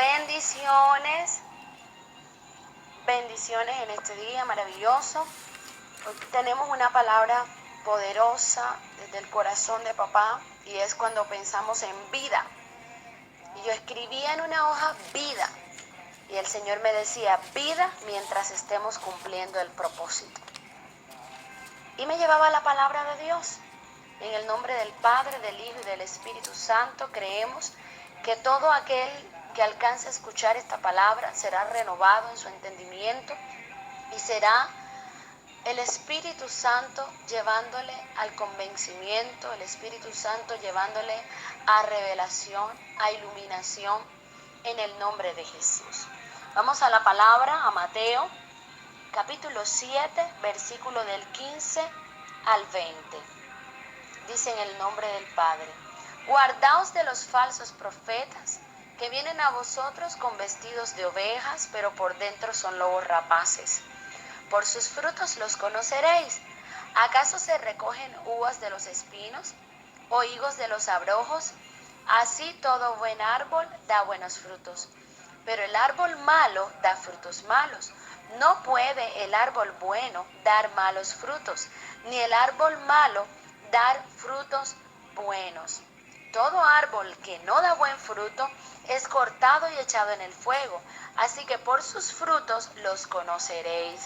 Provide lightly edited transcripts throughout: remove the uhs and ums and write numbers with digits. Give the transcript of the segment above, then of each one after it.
Bendiciones, bendiciones en este día maravilloso. Hoy tenemos una palabra poderosa desde el corazón de papá y es cuando pensamos en vida. Y yo escribía en una hoja vida y el Señor me decía vida mientras estemos cumpliendo el propósito. Y me llevaba la palabra de Dios. En el nombre del Padre, del Hijo y del Espíritu Santo creemos que todo aquel que alcance a escuchar esta palabra será renovado en su entendimiento y será el Espíritu Santo llevándole al convencimiento, el Espíritu Santo llevándole a revelación, a iluminación en el nombre de Jesús. Vamos a la palabra, a Mateo, capítulo 7, versículo del 15 al 20. Dice en el nombre del Padre: guardaos de los falsos profetas que vienen a vosotros con vestidos de ovejas, pero por dentro son lobos rapaces. Por sus frutos los conoceréis. ¿Acaso se recogen uvas de los espinos o higos de los abrojos? Así todo buen árbol da buenos frutos, pero el árbol malo da frutos malos. No puede el árbol bueno dar malos frutos, ni el árbol malo dar frutos buenos. Todo árbol que no da buen fruto es cortado y echado en el fuego. Así que por sus frutos los conoceréis.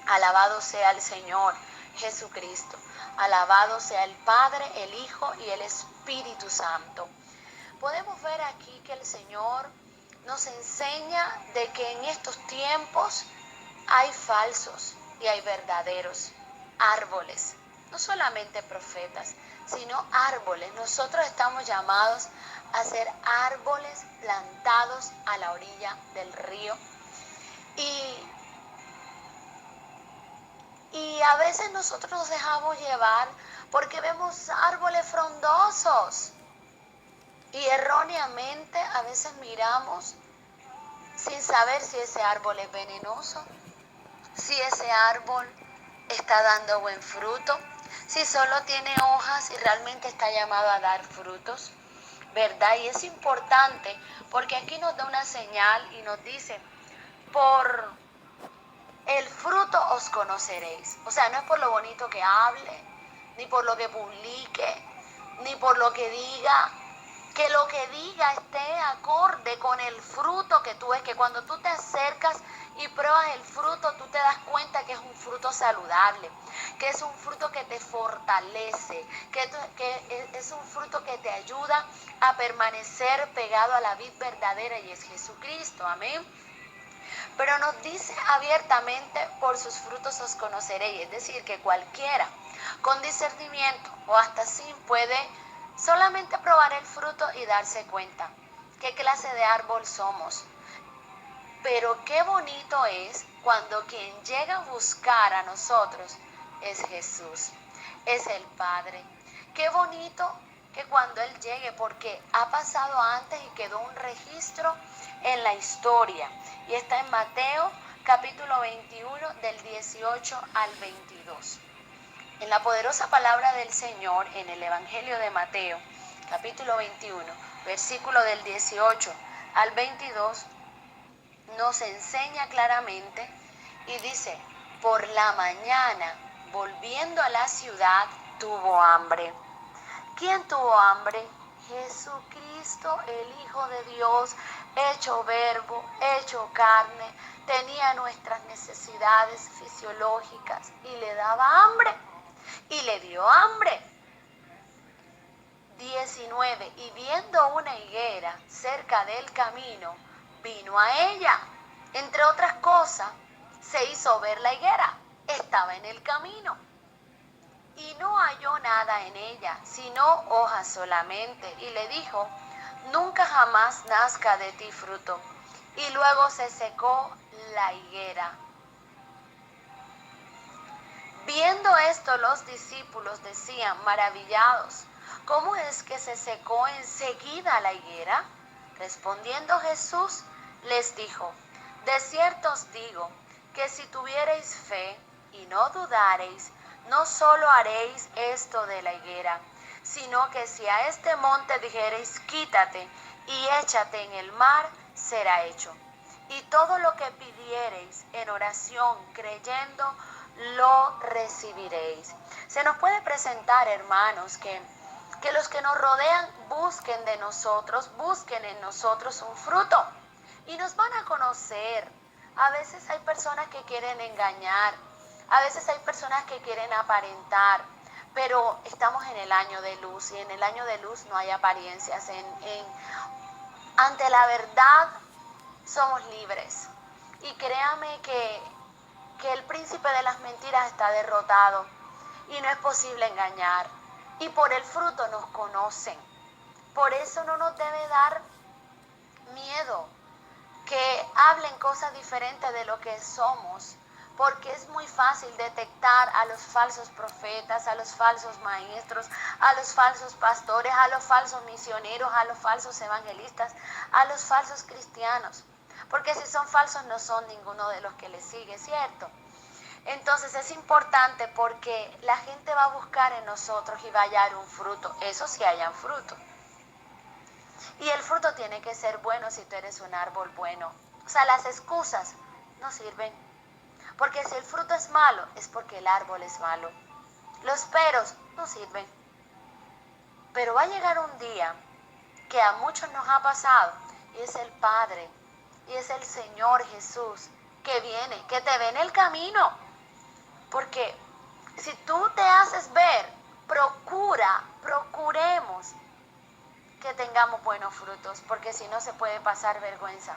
Alabado sea el Señor Jesucristo. Alabado sea el Padre, el Hijo y el Espíritu Santo. Podemos ver aquí que el Señor nos enseña de que en estos tiempos hay falsos y hay verdaderos árboles. No solamente profetas, sino árboles. Nosotros estamos llamados a ser árboles plantados a la orilla del río. Y a veces nosotros nos dejamos llevar porque vemos árboles frondosos. Y erróneamente a veces miramos sin saber si ese árbol es venenoso, si ese árbol está dando buen fruto, si solo tiene hojas y realmente está llamado a dar frutos, ¿verdad? Y es importante porque aquí nos da una señal y nos dice: por el fruto os conoceréis. O sea, no es por lo bonito que hable, ni por lo que publique, ni por lo que diga. Que lo que diga esté acorde con el fruto que tú ves, que cuando tú te acercas y pruebas el fruto, tú te das cuenta que es un fruto saludable, que es un fruto que te fortalece, que es un fruto que te ayuda a permanecer pegado a la vid verdadera y es Jesucristo, amén. Pero nos dice abiertamente: por sus frutos os conoceréis, es decir, que cualquiera con discernimiento o hasta sin puede solamente probar el fruto y darse cuenta qué clase de árbol somos. Pero qué bonito es cuando quien llega a buscar a nosotros es Jesús, es el Padre. Qué bonito que cuando Él llegue, porque ha pasado antes y quedó un registro en la historia. Y está en Mateo capítulo 21 del 18 al 22. En la poderosa palabra del Señor, en el Evangelio de Mateo, capítulo 21, versículo del 18 al 22, nos enseña claramente y dice: por la mañana, volviendo a la ciudad, tuvo hambre. ¿Quién tuvo hambre? Jesucristo, el Hijo de Dios, hecho verbo, hecho carne, tenía nuestras necesidades fisiológicas y le daba hambre. Y le dio hambre. 19. Y viendo una higuera cerca del camino, vino a ella. Entre otras cosas, se hizo ver la higuera. Estaba en el camino. Y no halló nada en ella, sino hojas solamente. Y le dijo: nunca jamás nazca de ti fruto. Y luego se secó la higuera. Viendo esto, los discípulos decían maravillados: ¿cómo es que se secó enseguida la higuera? Respondiendo Jesús les dijo: de cierto os digo que si tuviereis fe y no dudareis, no solo haréis esto de la higuera, sino que si a este monte dijereis: quítate y échate en el mar, será hecho. Y todo lo que pidiereis en oración, creyendo, lo recibiréis. Se nos puede presentar, hermanos, que los que nos rodean busquen de nosotros, busquen en nosotros un fruto. Y nos van a conocer. A veces hay personas que quieren engañar, a veces hay personas que quieren aparentar, pero estamos en el año de luz y en el año de luz no hay apariencias. Ante la verdad somos libres. Y créame que el príncipe de las mentiras está derrotado y no es posible engañar. Y por el fruto nos conocen. Por eso no nos debe dar miedo que hablen cosas diferentes de lo que somos, porque es muy fácil detectar a los falsos profetas, a los falsos maestros, a los falsos pastores, a los falsos misioneros, a los falsos evangelistas, a los falsos cristianos, porque si son falsos no son ninguno de los que les sigue, ¿cierto? Entonces es importante porque la gente va a buscar en nosotros y va a hallar un fruto, eso sí hayan fruto. Y el fruto tiene que ser bueno si tú eres un árbol bueno. O sea, las excusas no sirven. Porque si el fruto es malo, es porque el árbol es malo. Los peros no sirven. Pero va a llegar un día que a muchos nos ha pasado, y es el Padre, y es el Señor Jesús, que viene, que te ve en el camino. Porque si tú te haces ver, procuremos que tengamos buenos frutos, porque si no se puede pasar vergüenza.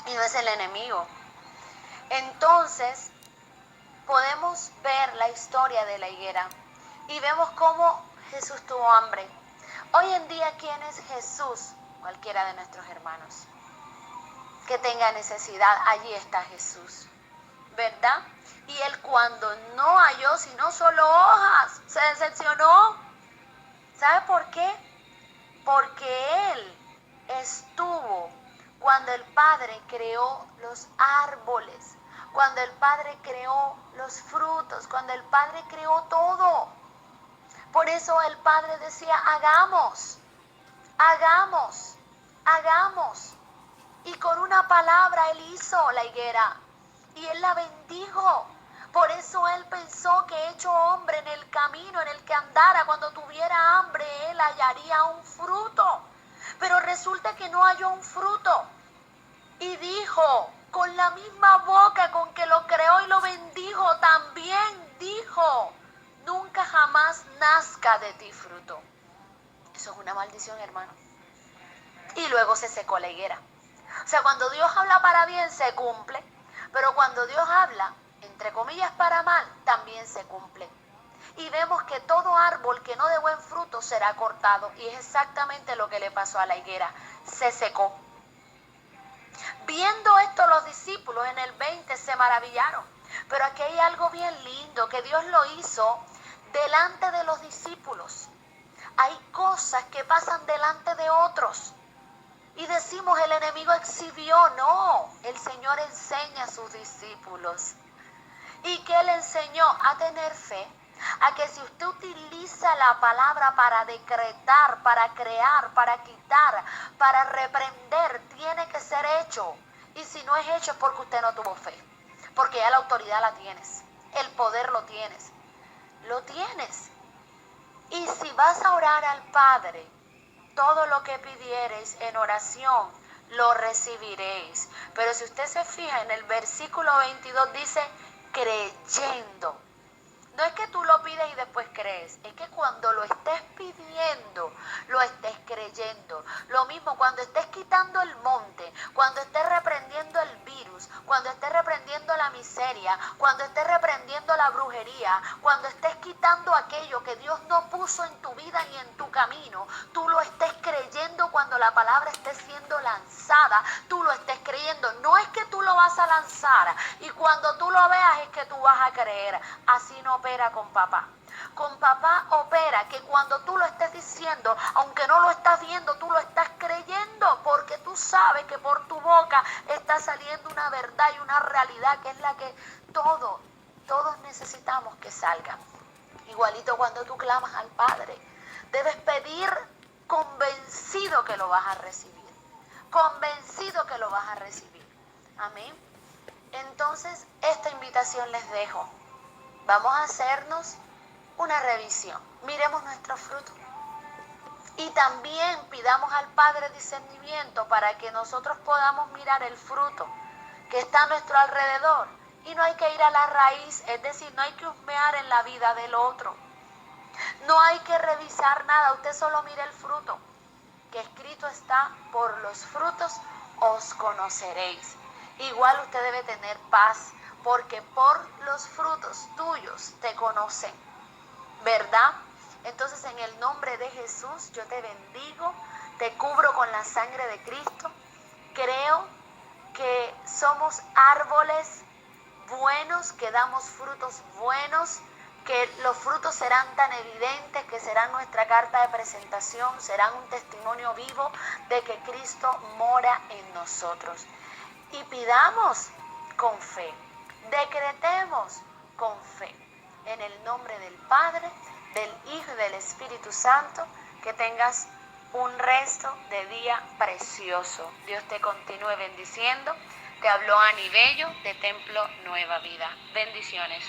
Y no es el enemigo. Entonces, podemos ver la historia de la higuera y vemos cómo Jesús tuvo hambre. Hoy en día, ¿quién es Jesús? Cualquiera de nuestros hermanos que tenga necesidad, allí está Jesús, ¿verdad? Y él, cuando no halló sino solo hojas, se decepcionó. ¿Sabe por qué? Porque él estuvo cuando el Padre creó los árboles, cuando el Padre creó los frutos, cuando el Padre creó todo. Por eso el Padre decía, hagamos, hagamos, hagamos. Y con una palabra él hizo la higuera y él la bendijo. Por eso él pensó que hecho hombre en el camino en el que andara, cuando tuviera hambre, él hallaría un fruto. Pero resulta que no halló un fruto. Y dijo, con la misma boca con que lo creó y lo bendijo, también dijo, nunca jamás nazca de ti fruto. Eso es una maldición, hermano. Y luego se secó la higuera. O sea, cuando Dios habla para bien, se cumple. Pero cuando Dios habla, entre comillas, para mal, también se cumple. Y vemos que todo árbol que no dé buen fruto será cortado. Y es exactamente lo que le pasó a la higuera. Se secó. Viendo esto, los discípulos en el 20 se maravillaron. Pero aquí hay algo bien lindo, que Dios lo hizo delante de los discípulos. Hay cosas que pasan delante de otros. Y decimos, el enemigo exhibió. No, el Señor enseña a sus discípulos. ¿Y qué le enseñó? A tener fe. A que si usted utiliza la palabra para decretar, para crear, para quitar, para reprender, tiene que ser hecho. Y si no es hecho es porque usted no tuvo fe. Porque ya la autoridad la tienes. El poder lo tienes. Lo tienes. Y si vas a orar al Padre, todo lo que pidiereis en oración, lo recibiréis. Pero si usted se fija en el versículo 22 dice, creyendo. No es que tú lo pides y después crees, es que cuando lo estés pidiendo, lo estés creyendo. Lo mismo cuando estés quitando el monte, cuando estés reprendiendo el virus, cuando estés reprendiendo la miseria, cuando estés reprendiendo la brujería, cuando estés quitando aquello que Dios no puso en tu vida ni en tu camino, tú lo estés creyendo cuando la palabra esté siendo lanzada, tú lo estés creyendo. No es que tú lo vas a lanzar y cuando tú lo veas es que tú vas a creer. Así no opera con papá. Con papá opera que cuando tú lo estés diciendo, aunque no lo estás viendo, tú lo estás creyendo, porque tú sabes que por tu boca está saliendo una verdad y una realidad que es la que todos necesitamos que salga. Igualito cuando tú clamas al Padre, debes pedir convencido que lo vas a recibir. convencido que lo vas a recibir. Amén. Entonces, esta invitación les dejo. Vamos a hacernos una revisión. Miremos nuestro fruto. Y también pidamos al Padre discernimiento para que nosotros podamos mirar el fruto que está a nuestro alrededor. Y no hay que ir a la raíz, es decir, no hay que husmear en la vida del otro. No hay que revisar nada, usted solo mire el fruto. Que escrito está, por los frutos os conoceréis. Igual usted debe tener paz, porque por los frutos tuyos te conocen, ¿verdad? Entonces, en el nombre de Jesús, yo te bendigo, te cubro con la sangre de Cristo. Creo que somos árboles buenos, que damos frutos buenos, que los frutos serán tan evidentes que serán nuestra carta de presentación, serán un testimonio vivo de que Cristo mora en nosotros. Y pidamos con fe, decretemos con fe, en el nombre del Padre, del Hijo y del Espíritu Santo. Que tengas un resto de día precioso. Dios te continúe bendiciendo. Te habló Ani Bello de Templo Nueva Vida. Bendiciones.